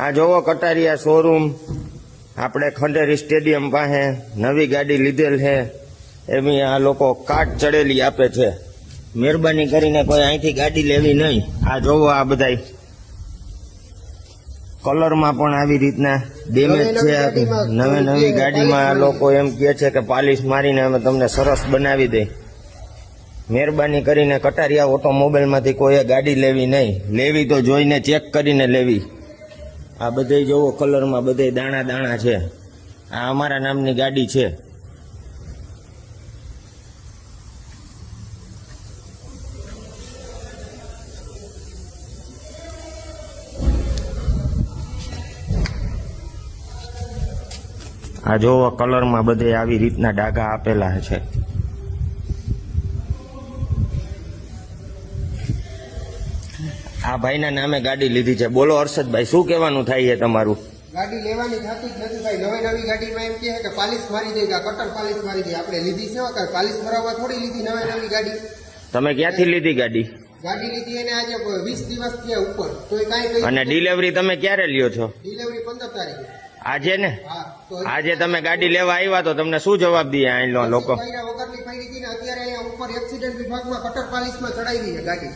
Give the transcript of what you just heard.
આ જોવો કટારિયા શોરૂમ આપણે ખંડેરી સ્ટેડિયમ પાસે નવી ગાડી લીધેલ છે એવી આ લોકો કાટ ચડેલી આપે છે. મહેરબાની કરીને કોઈ અહીંથી ગાડી લેવી નહીં. આ જોવો આ બધાય કલરમાં પણ આવી રીતના ડેમેજ છે. નવી ગાડીમાં આ લોકો એમ કહે છે કે પાલિશ મારીને અમે તમને સરસ બનાવી દઈ. મહેરબાની કરીને કટારિયા ઓટોમોબાઈલમાંથી કોઈએ ગાડી લેવી નહીં. લેવી તો જોઈને ચેક કરીને લેવી. આ બધે જોવો કલરમાં બધે દાણા દાણા છે. આ અમારા નામની ગાડી છે. આ જોવો કલરમાં બધે આવી રીતના ડાઘા આપેલા છે. આ ભાઈના નામે ગાડી લીધી છે. બોલો હર્ષદભાઈ, શું કહેવાનું થાય છે તમારું? ગાડી લેવાની થતી જ નથી ભાઈ. નવી ગાડીમાં એમ કહે કે પાલિશ મારી દે, કટર પાલિશ મારી દે. આપણે લીધી છે કે પાલિશ મરાવવા થોડી લીધી નવી ગાડી. તમે ક્યાંથી લીધી ગાડી? ગાડી લીધી એને આજે 20 દિવસ થયા ઉપર. તો કાંઈ અને ડિલિવરી તમે ક્યારે લ્યો છો? ડિલિવરી 15 તારીખે. આજે ને? આજે તમે ગાડી લેવા આવ્યા તો તમને શું જવાબ દે અહીં લોકો? વગરની પડી હતી ને અત્યારે અહીંયા ઉપર એક્સિડન્ટ વિભાગમાં કટર પાલિશમાં ચડાવી છે ગાડી.